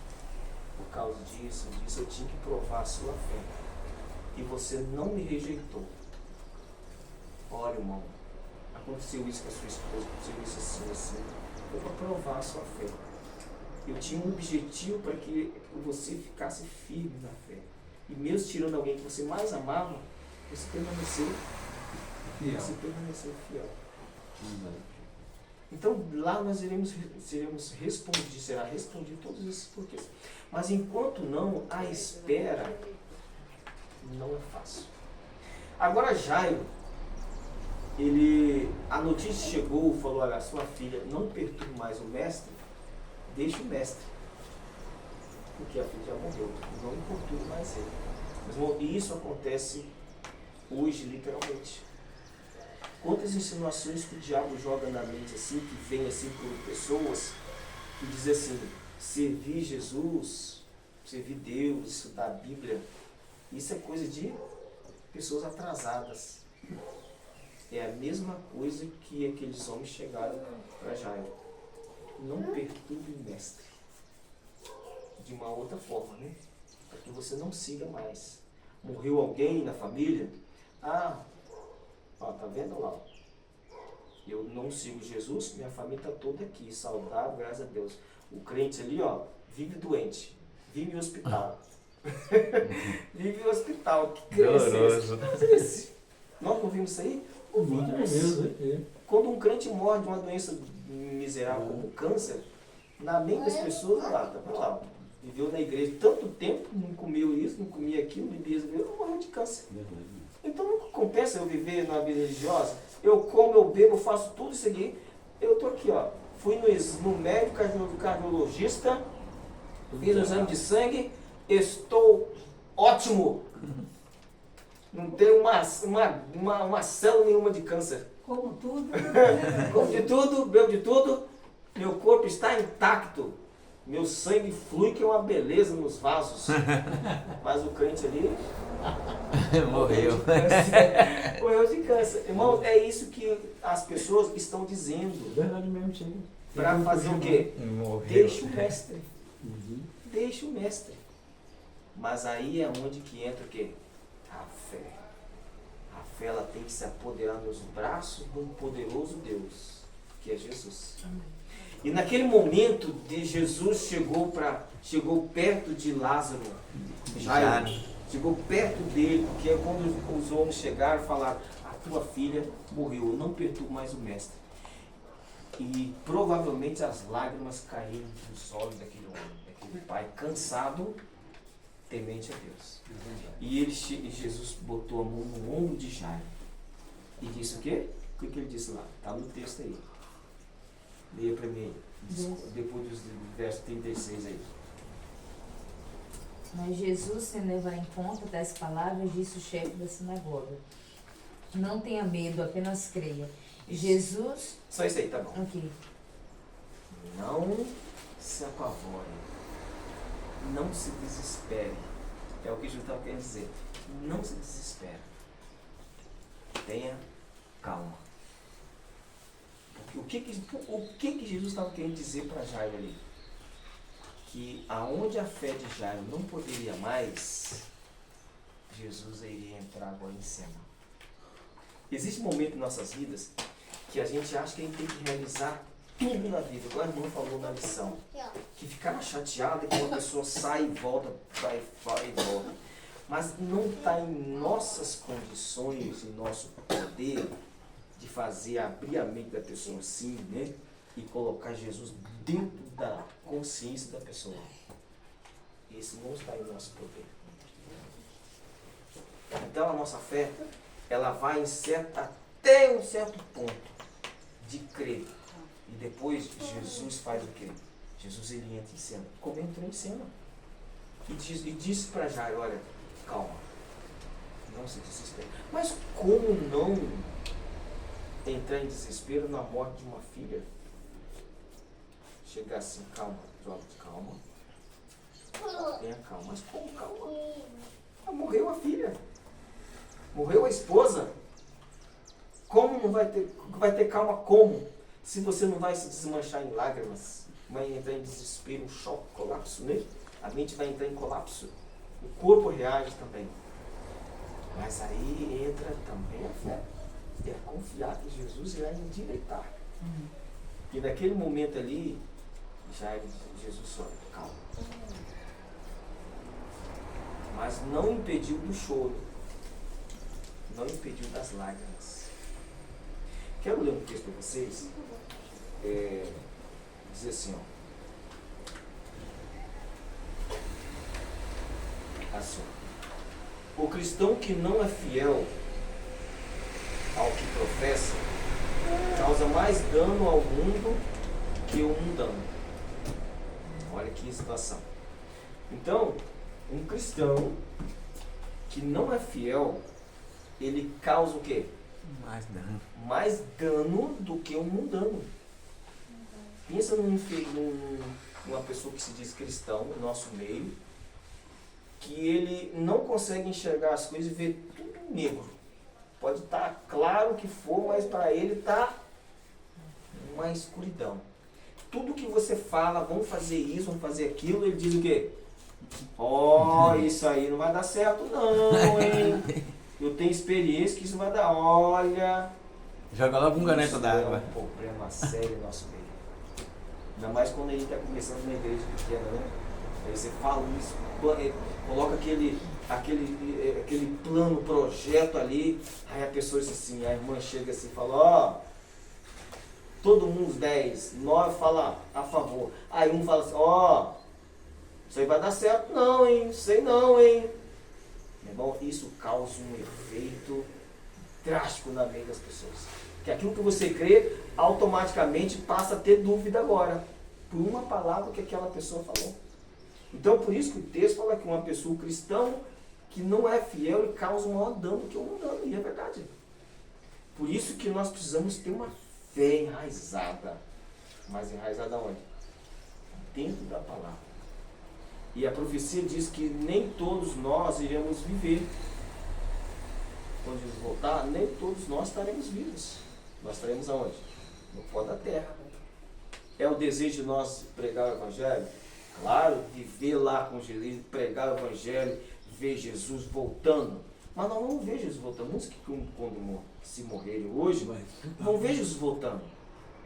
por causa disso, eu tinha que provar a sua fé. E você não me rejeitou. Olha, irmão, aconteceu isso com a sua esposa, aconteceu isso assim, assim. Foi para provar a sua fé. Eu tinha um objetivo para que você ficasse firme na fé. E mesmo tirando alguém que você mais amava, você permaneceu fiel. Você permaneceu fiel. Então lá nós será respondido todos esses porquês. Mas enquanto não, a espera não é fácil. Agora Jairo, a notícia chegou, falou, olha, a sua filha, não perturbe mais o mestre, deixa o mestre. Porque a filha já morreu, não importune mais ele. Mas, e isso acontece hoje, literalmente. Quantas insinuações que o diabo joga na mente assim, que vem assim por pessoas, que dizem assim, servir Jesus, servir Deus, estudar a Bíblia, isso é coisa de pessoas atrasadas. É a mesma coisa que aqueles homens chegaram para Jairo. Não perturbe o mestre. De uma outra forma, né? Para que você não siga mais. Morreu alguém na família? Ó, tá vendo lá? Eu não sigo Jesus, minha família está toda aqui, saudável, graças a Deus. O crente ali, ó, vive doente, vive em hospital. Vive em hospital, que crente é esse? Nós não vimos isso aí? Quando um crente morre de uma doença miserável como câncer, na mente das pessoas, viveu na igreja tanto tempo, não comeu isso, não comia aquilo, bebia isso, morreu de câncer. Então não compensa eu viver na vida religiosa, eu como, eu bebo, eu faço tudo isso aqui, eu estou aqui, ó, fui no médico cardiologista, fiz um exame de sangue, estou ótimo, não tenho uma célula nenhuma de câncer. Como tudo. Como de tudo, bebo de tudo, meu corpo está intacto, meu sangue flui que é uma beleza nos vasos, mas o crente ali Morreu. Morreu de câncer. Irmão, é isso que as pessoas estão dizendo. Verdade mesmo, sim. Para fazer o quê? Morreu. Deixa o mestre. Deixa o mestre. Mas aí é onde que entra o quê? A fé. A fé, ela tem que se apoderar nos braços de um poderoso Deus, que é Jesus. E naquele momento de Jesus chegou perto de Lázaro, Jairo, chegou perto dele, porque é quando os homens chegaram e falaram, a tua filha morreu, eu não perturbo mais o mestre. E provavelmente as lágrimas caíram dos olhos daquele homem, daquele pai, cansado, temente a Deus. E Jesus botou a mão no ombro de Jairo e disse o quê? O que ele disse lá? Está no texto aí. Leia para mim, depois do verso 36 aí. Mas Jesus, sem levar em conta tais palavras, disse o chefe da sinagoga: Não tenha medo, apenas creia. Jesus. Só isso aí, tá bom. Ok. Não se apavore. Não se desespere. É o que Jesus estava querendo dizer. Não se desespere. Tenha calma. Porque o que Jesus estava querendo dizer para Jairo ali? Que aonde a fé de Jairo não poderia mais, Jesus iria entrar agora em cena. Existe um momento em nossas vidas que a gente acha que a gente tem que realizar tudo na vida. Igual a irmã falou na lição. Que ficar chateado é que uma pessoa sai e volta, vai e volta. Mas não está em nossas condições, em nosso poder, de fazer abrir a mente da pessoa assim, né? E colocar Jesus dentro da consciência da pessoa. Isso não está em nosso poder. Então a nossa fé, ela vai até um certo ponto de crer. E depois Jesus faz o quê? Jesus ele entra em cena. Como entrou em cena? E disse para Jairo, olha, calma, não se desespere. Mas como não entrar em desespero na morte de uma filha? Chegar assim, calma, jovem, calma. Tenha calma. Mas como calma? Morreu a filha. Morreu a esposa. Como não vai ter calma? Como? Se você não vai se desmanchar em lágrimas, vai entrar em desespero, um choque, colapso, né? A mente vai entrar em colapso. O corpo reage também. Mas aí entra também a fé. É confiar que Jesus irá endireitar. E naquele momento ali, Jesus só, calma. Mas não impediu do choro. Não impediu das lágrimas. Quero ler um texto para vocês. Diz assim, assim, o cristão que não é fiel ao que professa causa mais dano ao mundo que o mundano. Olha que situação. Então, um cristão que não é fiel, ele causa o quê? Mais dano. Mais dano do que um mundano. Pensa numa pessoa que se diz cristão no nosso meio, que ele não consegue enxergar as coisas e ver tudo negro. Pode estar claro que for, mas para ele está uma escuridão. Tudo que você fala, vamos fazer isso, vamos fazer aquilo, ele diz o quê? Isso aí não vai dar certo não, hein? Eu tenho experiência que isso vai dar, olha... Joga logo um caneta d'água. É um problema sério no nosso meio. Ainda mais quando a gente está começando uma igreja pequena, né? Aí você fala isso, coloca aquele plano, projeto ali, aí a pessoa diz assim, a irmã chega assim e fala, todo mundo 10, 9 fala a favor. Aí um fala assim, isso aí vai dar certo não, hein? Sei não, hein? Meu irmão, isso causa um efeito drástico na mente das pessoas. Que aquilo que você crê, automaticamente passa a ter dúvida agora, por uma palavra que aquela pessoa falou. Então, por isso que o texto fala que uma pessoa, um cristão, que não é fiel e causa um maior dano do que um mundano, e é verdade. Por isso que nós precisamos ter uma fé enraizada. Mas enraizada onde? Dentro da palavra. E a profecia diz que nem todos nós iremos viver. Quando Jesus voltar, nem todos nós estaremos vivos. Nós estaremos aonde? No pó da terra. É o desejo de nós pregar o Evangelho? Claro, viver lá com Jesus, pregar o Evangelho, ver Jesus voltando. Mas nós não vamos ver Jesus voltando. Muitos que quando se morrerem hoje, vão ver Jesus voltando.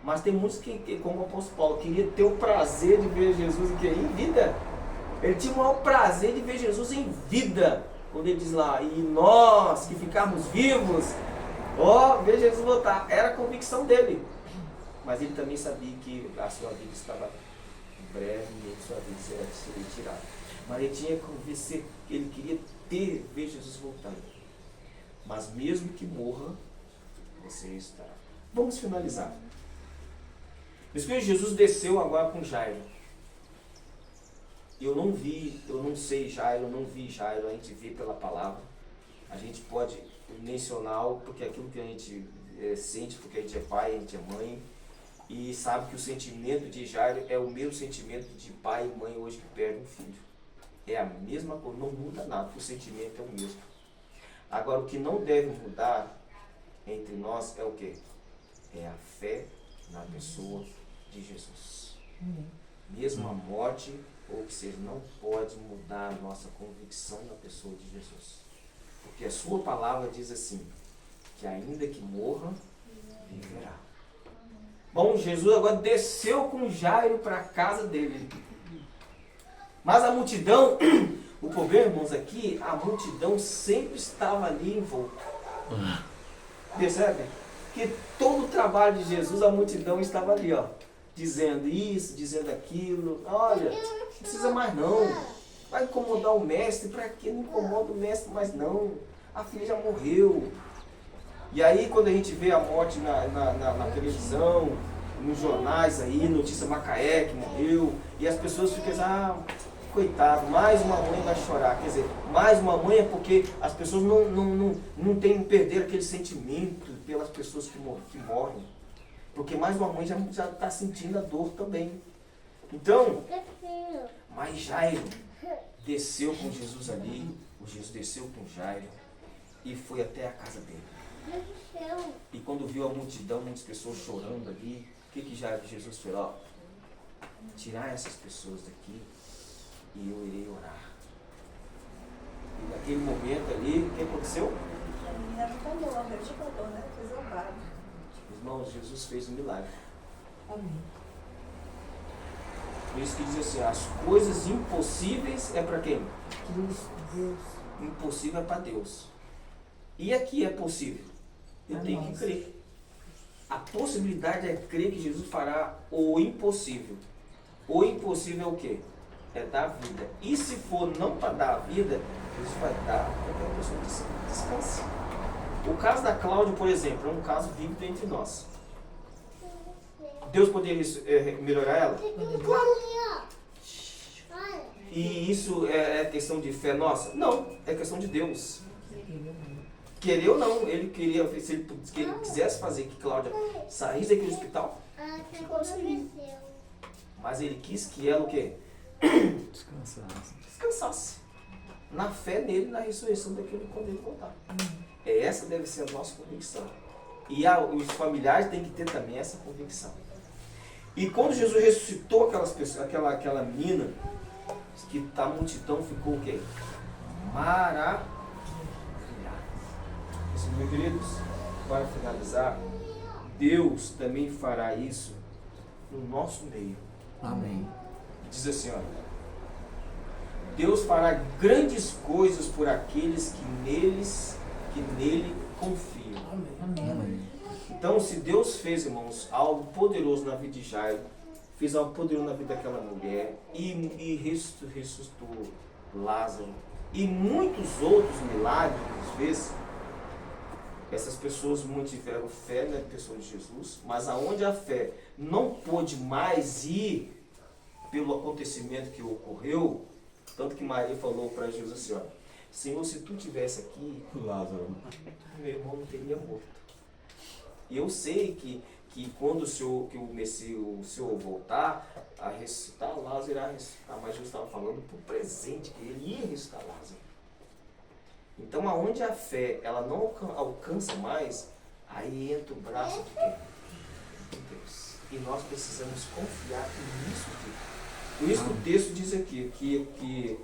Mas tem muitos que, como o apóstolo Paulo, queria ter o prazer de ver Jesus em vida. Ele tinha o maior prazer de ver Jesus em vida. Quando ele diz lá, e nós que ficarmos vivos, ver Jesus voltar. Era a convicção dele. Mas ele também sabia que a sua vida estava brevemente, sua vida seria tirada. Mas ele tinha convencer que ele queria ver Jesus voltando. Mas mesmo que morra, você estará. Vamos finalizar. O Espírito de Jesus desceu agora com Jairo. Eu não vi Jairo, a gente vê pela palavra. a gente pode mencionar algo, porque é aquilo que a gente sente, porque a gente é pai, a gente é mãe, e sabe que o sentimento de Jairo é o mesmo sentimento de pai e mãe hoje que perdem um filho. É a mesma coisa, não muda nada, porque o sentimento é o mesmo. Agora, o que não deve mudar entre nós é o quê? É a fé na pessoa de Jesus. Mesmo a morte, ou que seja, não pode mudar a nossa convicção na pessoa de Jesus. Porque a sua palavra diz assim, que ainda que morra, viverá. Bom, Jesus agora desceu com Jairo para a casa dele. Mas a multidão, o problema, irmãos, aqui, a multidão sempre estava ali envolta. Percebe? Que todo o trabalho de Jesus, a multidão estava ali, ó, dizendo isso, dizendo aquilo. Olha, não precisa mais não. Vai incomodar o mestre, para que não incomoda o mestre mais não? A filha já morreu. E aí quando a gente vê a morte na televisão, nos jornais aí, notícia Macaé que morreu, e as pessoas ficam assim, coitado, mais uma mãe vai chorar. Quer dizer, mais uma mãe é porque as pessoas não têm perder aquele sentimento pelas pessoas que morrem. Porque mais uma mãe já está sentindo a dor também. Então, mas Jairo desceu com Jesus ali, o Jesus desceu com Jairo e foi até a casa dele. E quando viu a multidão, muitas pessoas chorando ali, o que Jesus fez? Ó, tirar essas pessoas daqui e eu irei orar. E naquele momento ali, o que aconteceu? A menina não tomou, ele te contou, né? Foi zombado. Irmãos, Jesus fez um milagre. Amém. Por isso que diz assim, as coisas impossíveis é para quem? Deus. Impossível é para Deus. E aqui é possível. Eu tenho que crer. A possibilidade é crer que Jesus fará o impossível. O impossível é o quê? É dar vida. E se for não para dar a vida, Jesus vai dar para que a pessoa descanse. O caso da Cláudia, por exemplo, é um caso vívido entre nós. Deus poderia melhorar ela? Claro. E isso é questão de fé nossa? Não, é questão de Deus. Querer ou não, ele queria, se ele quisesse fazer que Cláudia saísse daquele hospital, mas ele quis que ela o quê? Descansasse. Na fé nele, na ressurreição daquele quando ele voltar. Essa deve ser a nossa convicção. E os familiares têm que ter também essa convicção. E quando Jesus ressuscitou aquelas pessoas, aquela menina, que a multidão ficou o quê? Maravilhada. Meus queridos, para finalizar, Deus também fará isso no nosso meio. Amém. Diz assim, olha, Deus fará grandes coisas por aqueles que nele confiam. Amém. Então, se Deus fez, irmãos, algo poderoso na vida de Jairo, fez algo poderoso na vida daquela mulher, e ressuscitou Lázaro, e muitos outros milagres que fez, essas pessoas mantiveram fé na pessoa de Jesus, mas aonde a fé não pôde mais ir pelo acontecimento que ocorreu, tanto que Maria falou para Jesus assim, olha, Senhor, se tu estivesse aqui, Lázaro. meu irmão não teria morto. E eu sei que quando o Senhor voltar a ressuscitar, Lázaro irá ressuscitar, mas Jesus estava falando por presente, que ele ia ressuscitar Lázaro. Então, aonde a fé ela não alcança mais, aí entra o braço de quem? De Deus. E nós precisamos confiar nisso aqui. Por isso que o texto diz aqui que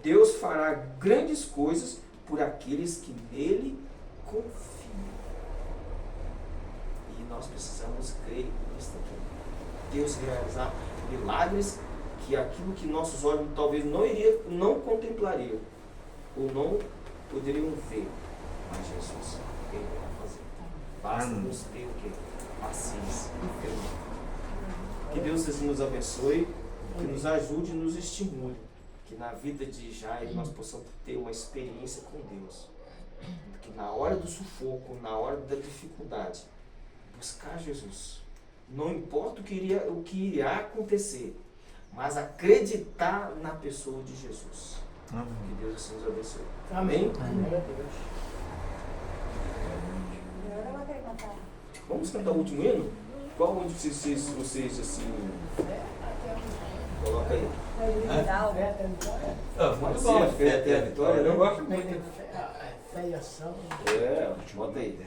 Deus fará grandes coisas por aqueles que nele confiam. E nós precisamos crer nisso aqui. Deus realizar milagres que aquilo que nossos olhos talvez não contemplariam ou não poderiam ver, mas Jesus ele vai fazer. Basta nos ter o quê? Paciência e fé. Que Deus assim nos abençoe, que nos ajude e nos estimule, que na vida de Jairo nós possamos ter uma experiência com Deus, que na hora do sufoco, na hora da dificuldade, buscar Jesus, não importa o que irá acontecer, mas acreditar na pessoa de Jesus. Que Deus assim nos abençoe. Amém? Amém. cantar. Vamos cantar o último hino? Qual onde vocês assim... Coloca aí. Original. Pode ser, fé até a vitória, Eu né? gosto muito. Fé e ação. É, bota aí.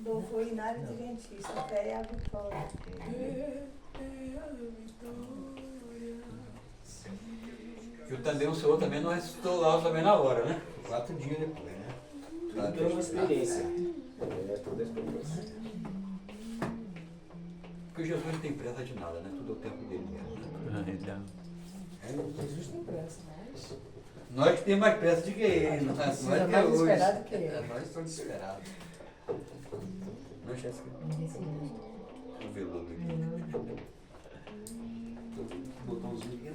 Louvor inário adventista, fé e a vitória. E o Tandem, o senhor também não ressuscitou lá também na hora, né? 4 dias depois, né? Tudo é uma experiência. É, toda experiência. Porque Jesus não tem pressa de nada, né? Tudo é o tempo dele mesmo, né? Jesus tem pressa, mas... Nós que temos mais pressa do que ele, nós Precisa que é mais hoje. esperado que ele. É, nós estamos desesperados. Não esquece que o veludo aqui. Botãozinho aqui.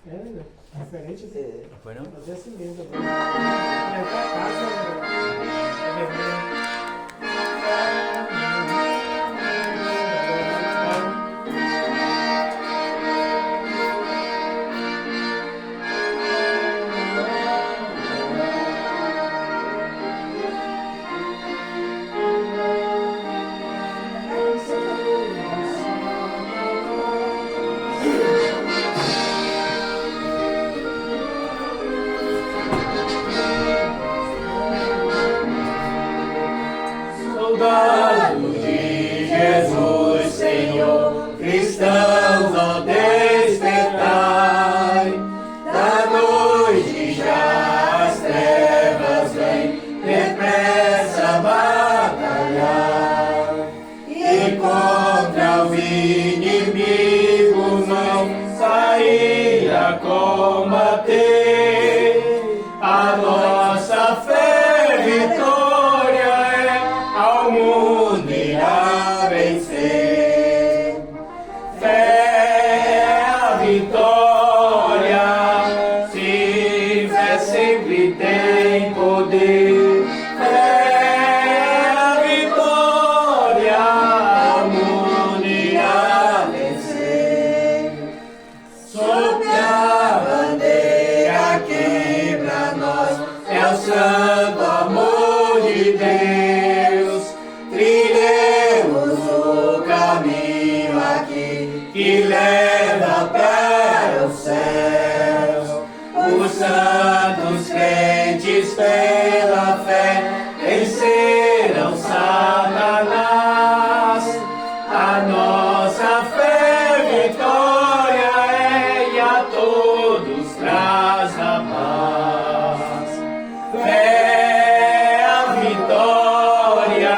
É, diferente de Foi não? fazer assim mesmo. Levar pra casa, Soldado de Jesus, Senhor, cristãos, ó despertai, da noite já as trevas vêm, depressa batalhar, e contra o inimigo não sair a combater, a nossa fé vitória ao mundo irá vencer. Fé a vitória, se fé sempre tem poder. Fé a vitória, ao mundo irá vencer. Sob a bandeira que pra nós é o santo amor de Deus. Trilhemos o caminho aqui que leva para o céu. Os santos crentes pela fé vencerão Satanás. A nossa fé vitória é e a todos traz a paz. Fé a vitória,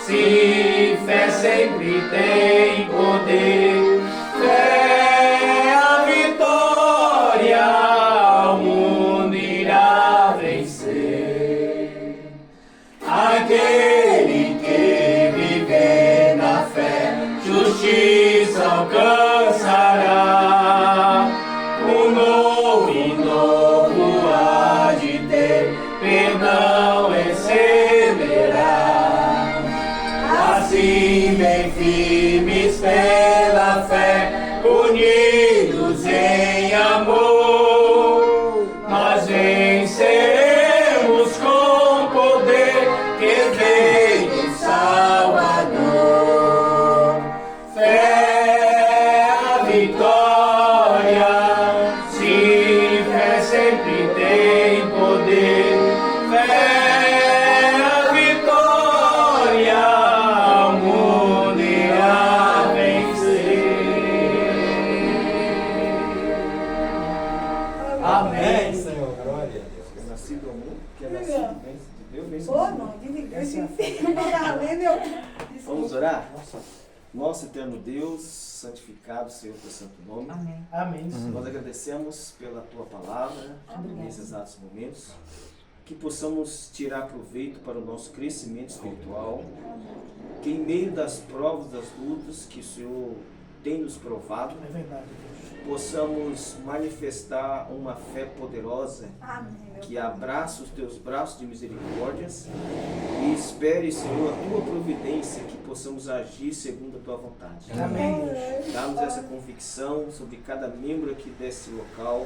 se fé sempre tem poder. Fé a vitória, o mundo irá vencer. Aquele que viver na fé, justiça alcançará. Um novo e novo há de ter, perdão receberá. Assim bem firmes pela fé, unidos em amor, nós venceremos com poder que vem do Salvador. Fé a vitória, se fé sempre tem poder. Fé a vitória, o mundo irá vencer. Amém, Senhor. Glória a Deus. Que é nascido ao mundo, que é nascido vence de Deus, vence Ô, do mundo. não, de igreja, além eu. Vamos orar? Nosso eterno Deus, santificado seja o teu santo nome. Amém. Amém. Nós agradecemos pela tua palavra nesses exatos momentos, que possamos tirar proveito para o nosso crescimento espiritual, que em meio das provas, das lutas que o Senhor tem nos provado, É verdade, Deus. possamos manifestar uma fé poderosa Amém, meu que Pai. abraça os teus braços de misericórdias e espere, Senhor, a tua providência, que possamos agir segundo a tua vontade. Amém, Deus. Dá-nos essa convicção sobre cada membro aqui desse local,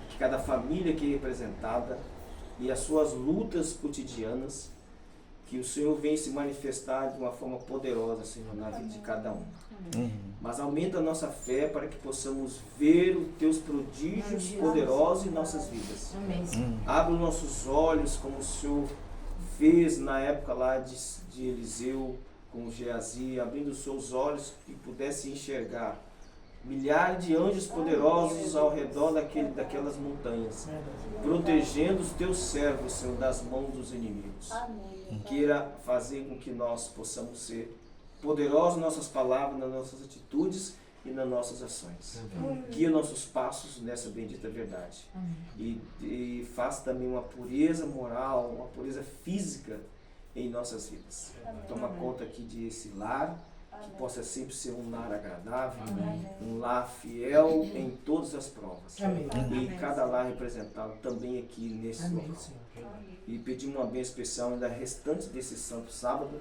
que cada família aqui representada e as suas lutas cotidianas, que o Senhor vem se manifestar de uma forma poderosa, Senhor, na vida de cada um. Mas aumenta a nossa fé para que possamos ver os teus prodígios poderosos em nossas vidas. Amém. Abre os nossos olhos, como o Senhor fez na época lá de Eliseu com Geazi, abrindo os seus olhos que pudesse enxergar milhares de anjos poderosos ao redor daquelas montanhas, protegendo os teus servos, Senhor, das mãos dos inimigos. Amém. Queira fazer com que nós possamos ser poderosos nas nossas palavras, nas nossas atitudes e nas nossas ações. Guia nossos passos nessa bendita verdade. E faça também uma pureza moral, uma pureza física em nossas vidas. Toma conta aqui desse lar, que possa sempre ser um lar agradável, um lar fiel em todas as provas. Amém. E cada lar representado também aqui nesse Amém, local. Senhor. E pedimos uma bênção especial ainda restante desse santo sábado,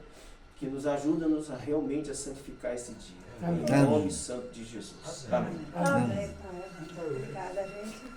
que nos ajuda-nos a realmente a santificar esse dia. Amém. Em nome santo de Jesus. Amém. Amém, Pai. Obrigada, gente.